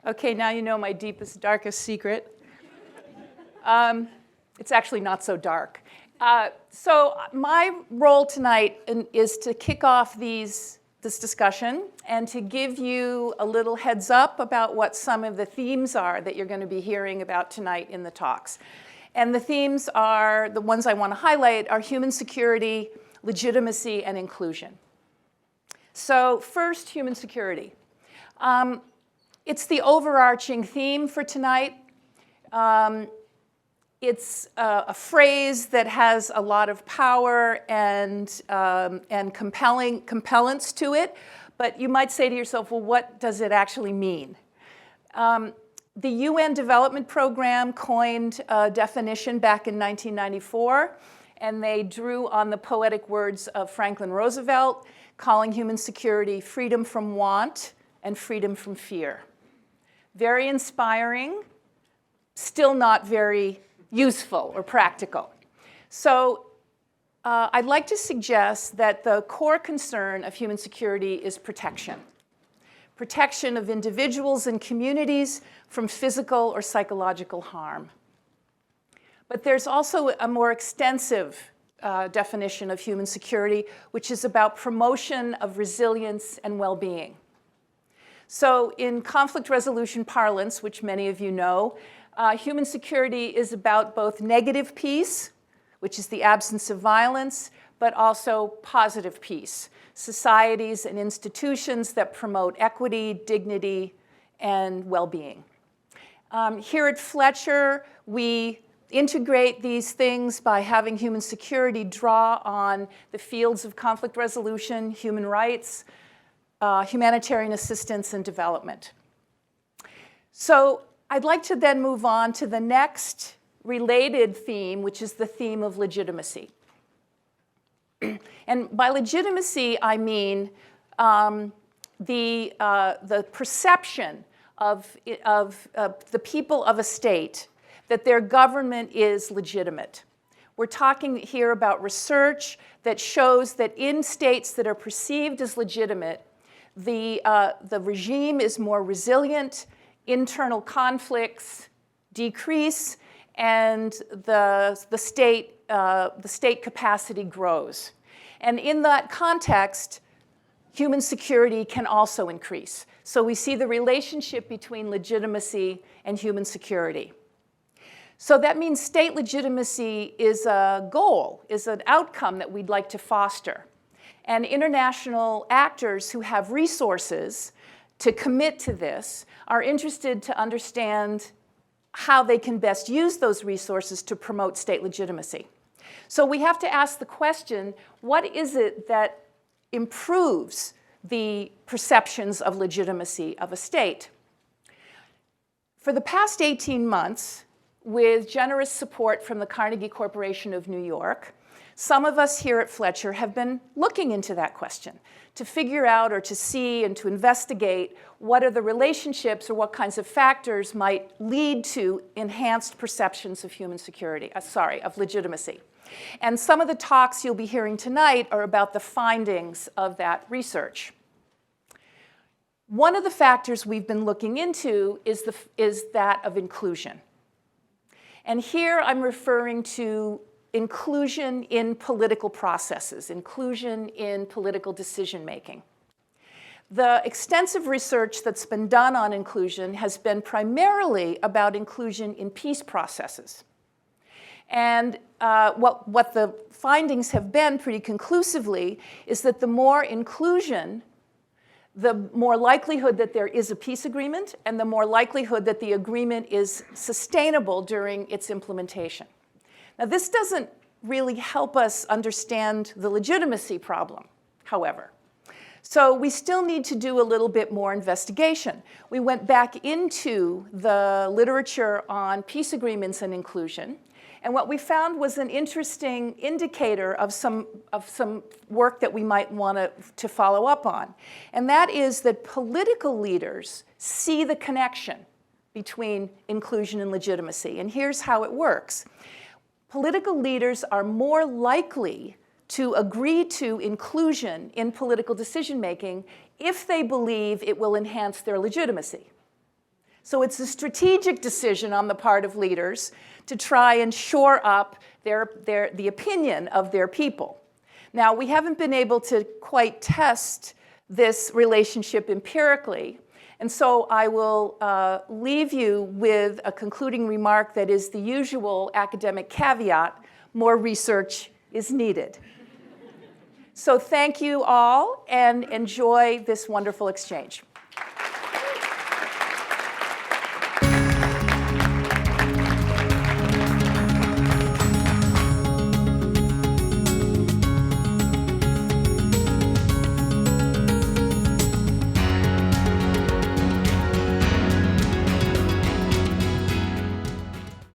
Okay, now you know my deepest, darkest secret. It's actually not so dark. So my role tonight is to kick off this discussion and to give you a little heads up about what some of the themes are that you're going to be hearing about tonight in the talks. And the themes are, the ones I want to highlight, are human security, legitimacy, and inclusion. So first, human security. It's the overarching theme for tonight. It's a phrase that has a lot of power and compellence to it, but you might say to yourself, well, what does it actually mean? The UN Development Program coined a definition back in 1994, and they drew on the poetic words of Franklin Roosevelt, calling human security freedom from want and freedom from fear. Very inspiring, still not very useful or practical. So I'd like to suggest that the core concern of human security is protection. Protection of individuals and communities from physical or psychological harm. But there's also a more extensive definition of human security, which is about promotion of resilience and well-being. So in conflict resolution parlance, which many of you know, human security is about both negative peace, which is the absence of violence, but also positive peace, societies and institutions that promote equity, dignity, and well-being. Here at Fletcher, we integrate these things by having human security draw on the fields of conflict resolution, human rights, humanitarian assistance, and development. So I'd like to then move on to the next related theme, which is the theme of legitimacy. And by legitimacy, I mean the perception of the people of a state that their government is legitimate. We're talking here about research that shows that in states that are perceived as legitimate, the regime is more resilient, internal conflicts decrease, and the state capacity grows. And in that context, human security can also increase. So we see the relationship between legitimacy and human security. So that means state legitimacy is a goal, is an outcome that we'd like to foster. And international actors who have resources to commit to this are interested to understand how they can best use those resources to promote state legitimacy. So we have to ask the question, what is it that improves the perceptions of legitimacy of a state? For the past 18 months, with generous support from the Carnegie Corporation of New York, some of us here at Fletcher have been looking into that question to figure out or to see and to investigate what are the relationships or what kinds of factors might lead to enhanced perceptions of human security, of legitimacy. And some of the talks you'll be hearing tonight are about the findings of that research. One of the factors we've been looking into is that of inclusion. And here I'm referring to inclusion in political processes, inclusion in political decision-making. The extensive research that's been done on inclusion has been primarily about inclusion in peace processes. And what the findings have been pretty conclusively is that the more inclusion, the more likelihood that there is a peace agreement, and the more likelihood that the agreement is sustainable during its implementation. Now, this doesn't really help us understand the legitimacy problem, however. So we still need to do a little bit more investigation. We went back into the literature on peace agreements and inclusion, and what we found was an interesting indicator of some work that we might want to follow up on. And that is that political leaders see the connection between inclusion and legitimacy. And here's how it works. Political leaders are more likely to agree to inclusion in political decision-making if they believe it will enhance their legitimacy. So it's a strategic decision on the part of leaders to try and shore up the opinion of their people. Now, we haven't been able to quite test this relationship empirically, and so I will leave you with a concluding remark that is the usual academic caveat: more research is needed. So thank you all, and enjoy this wonderful exchange.